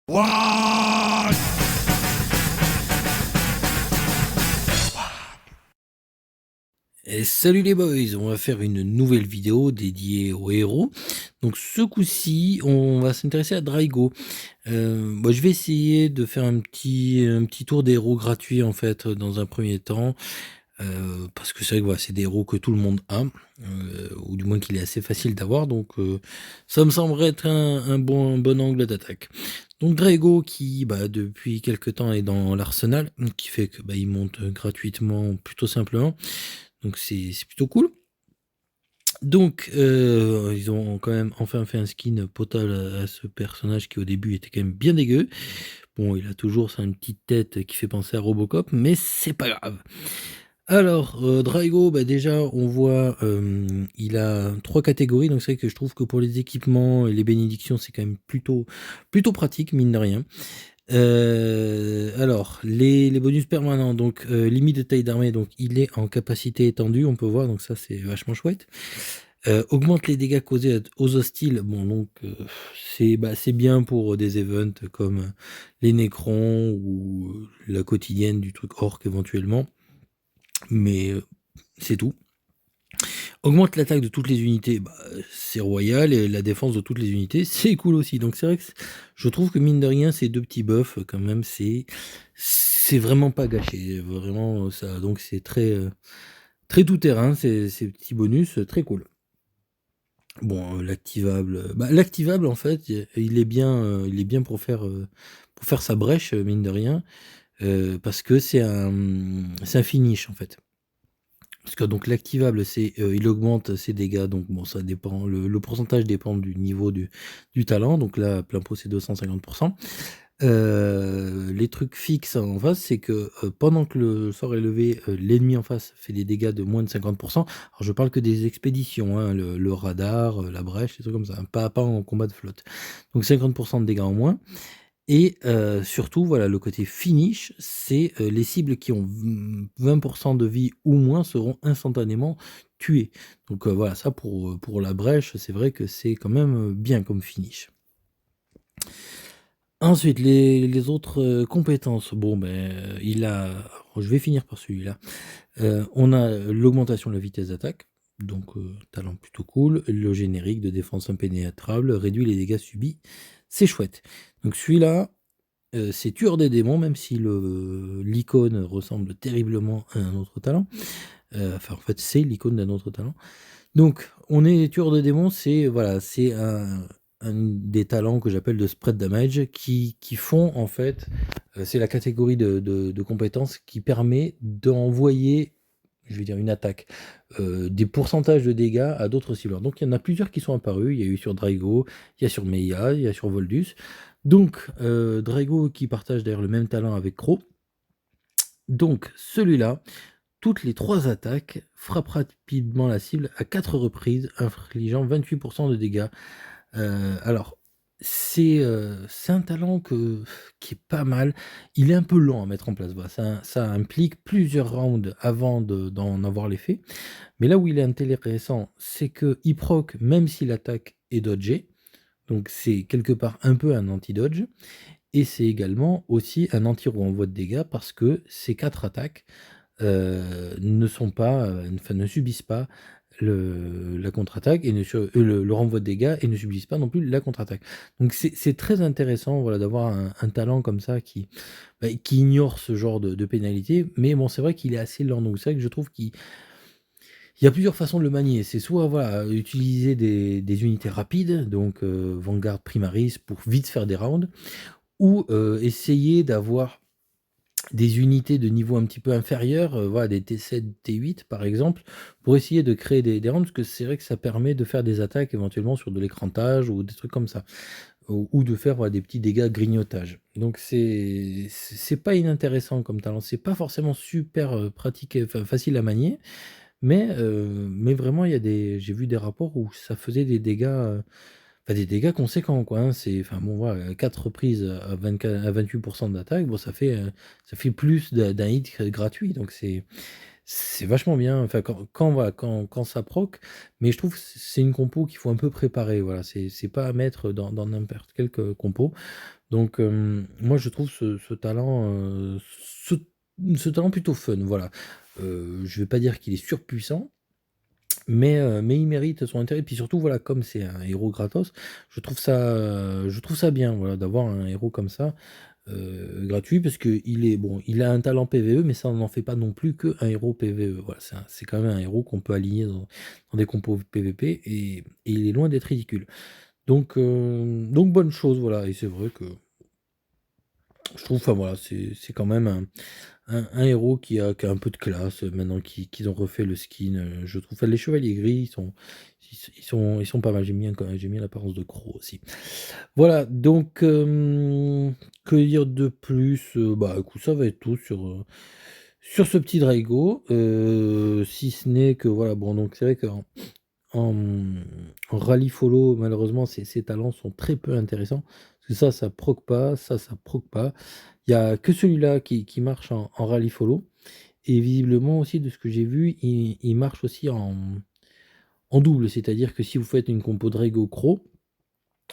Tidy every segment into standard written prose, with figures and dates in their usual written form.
What? Et salut les boys, on va faire une nouvelle vidéo dédiée aux héros. Donc ce coup-ci, on va s'intéresser à Draigo. Je vais essayer de faire un petit tour des héros gratuits en fait dans un premier temps. Parce que c'est vrai que voilà, c'est des héros que tout le monde a, ou du moins qu'il est assez facile d'avoir, donc ça me semblerait être un bon angle d'attaque. Donc Draigo qui depuis quelque temps est dans l'arsenal, qui fait que il monte gratuitement plutôt simplement. Donc c'est plutôt cool. Donc ils ont quand même enfin fait un skin potable à ce personnage qui au début était quand même bien dégueu. Bon, il a toujours sa petite tête qui fait penser à Robocop, mais c'est pas grave. Alors, Draigo, déjà on voit, il a 3 catégories, donc c'est vrai que je trouve que pour les équipements et les bénédictions, c'est quand même plutôt pratique, mine de rien. Alors, les bonus permanents, donc limite de taille d'armée, donc il est en capacité étendue, on peut voir, donc ça c'est vachement chouette. Augmente les dégâts causés aux hostiles, bon donc c'est bien pour des events comme les Nécrons ou la quotidienne du truc orc éventuellement, mais c'est tout. Augmente l'attaque de toutes les unités, c'est royal, et la défense de toutes les unités, c'est cool aussi. Donc c'est vrai que je trouve que mine de rien, ces deux petits buffs, quand même, c'est vraiment pas gâché. Vraiment, ça, donc c'est très tout terrain, ces petits bonus, très cool. Bon, l'activable, en fait, il est bien pour faire sa brèche, mine de rien, parce que c'est un finish, en fait. Parce que donc l'activable, il augmente ses dégâts, donc bon, ça dépend, le pourcentage dépend du niveau du talent, donc là, plein pot, c'est 250%. Les trucs fixes en face, c'est que pendant que le sort est levé, l'ennemi en face fait des dégâts de moins de 50%. Alors je parle que des expéditions, hein, le radar, la brèche, des trucs comme ça, hein, pas en combat de flotte. Donc 50% de dégâts en moins. Et surtout, voilà, le côté finish, c'est, les cibles qui ont 20% de vie ou moins seront instantanément tuées. Donc voilà, ça pour la brèche, c'est vrai que c'est quand même, bien comme finish. Ensuite, les autres, compétences, il a alors je vais finir par celui-là. On a l'augmentation de la vitesse d'attaque, donc talent plutôt cool. Le générique de défense impénétrable réduit les dégâts subis, c'est chouette. Donc celui-là, c'est tueur des démons, même si l'icône ressemble terriblement à un autre talent. Enfin, en fait, c'est l'icône d'un autre talent. Donc, on est tueur de démons, c'est voilà, c'est un des talents que j'appelle de spread damage qui font en fait, c'est la catégorie de compétences qui permet d'envoyer, je vais dire une attaque, des pourcentages de dégâts à d'autres cibleurs. Donc il y en a plusieurs qui sont apparus, il y a eu sur Draigo, il y a sur Meiya, il y a sur Voldus. Donc Draigo qui partage d'ailleurs le même talent avec Crow. Donc celui-là, toutes les 3 attaques frappent rapidement la cible à 4 reprises, infligeant 28% de dégâts. Alors, c'est un talent qui est pas mal. Il est un peu lent à mettre en place. Voilà, ça implique plusieurs rounds avant d'en avoir l'effet. Mais là où il est intéressant, c'est qu'il proc même si l'attaque est dodgée. Donc c'est quelque part un peu un anti-dodge. Et c'est également aussi un anti-renvoi de dégâts parce que ces 4 attaques ne sont pas, enfin ne subissent pas la contre-attaque et le renvoi de dégâts et ne subissent pas non plus la contre-attaque. Donc c'est très intéressant, voilà, d'avoir un talent comme ça qui ignore ce genre de pénalité, mais bon, c'est vrai qu'il est assez lent, donc c'est vrai que je trouve qu'il y a plusieurs façons de le manier. C'est soit, voilà, utiliser des unités rapides, donc Vanguard Primaris pour vite faire des rounds, ou essayer d'avoir des unités de niveau un petit peu inférieur, voilà, des T7, T8 par exemple, pour essayer de créer des rounds, parce que c'est vrai que ça permet de faire des attaques éventuellement sur de l'écrantage ou des trucs comme ça, ou de faire, voilà, des petits dégâts grignotage. Donc c'est pas inintéressant comme talent, c'est pas forcément super, pratique, enfin facile à manier, mais vraiment j'ai vu des rapports où ça faisait des dégâts, des dégâts conséquents, quoi, hein. C'est enfin bon, voilà, 4 reprises à 28% d'attaque, bon ça fait plus d'un hit gratuit, donc c'est vachement bien, enfin voilà, quand ça proc, mais je trouve que c'est une compo qu'il faut un peu préparer, voilà, c'est pas à mettre dans n'importe quelle compo. Donc, moi je trouve ce talent, ce talent plutôt fun, voilà. Je vais pas dire qu'il est surpuissant, mais il mérite son intérêt. Puis surtout, voilà, comme c'est un héros gratos, je trouve ça bien, voilà, d'avoir un héros comme ça, gratuit parce qu'il est bon, il a un talent PvE, mais ça n'en fait pas non plus qu'un héros PvE. Voilà, c'est quand même un héros qu'on peut aligner dans des compos PvP et il est loin d'être ridicule. Donc bonne chose, voilà. Et c'est vrai que je trouve, enfin voilà, c'est quand même un héros qui a un peu de classe, maintenant qu'ils ont refait le skin, je trouve. Enfin, les chevaliers gris, ils sont pas mal. J'aime bien l'apparence de Crow aussi. Voilà, donc, que dire de plus? Bah, écoute, ça va être tout sur ce petit Draigo, si ce n'est que voilà, bon, donc c'est vrai qu'en en, en rally follow, malheureusement, ses talents sont très peu intéressants, parce que ça proc pas, ça proc pas. Il y a que celui-là qui marche en rally follow et visiblement aussi de ce que j'ai vu, il marche aussi en double. C'est-à-dire que si vous faites une compo Draigo Crow,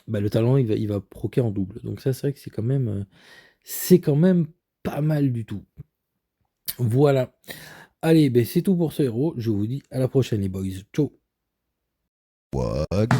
bah, le talent il va procer en double. Donc ça, c'est vrai que c'est quand même pas mal du tout. Voilà. Allez, ben c'est tout pour ce héros. Je vous dis à la prochaine les boys. Ciao. Wag.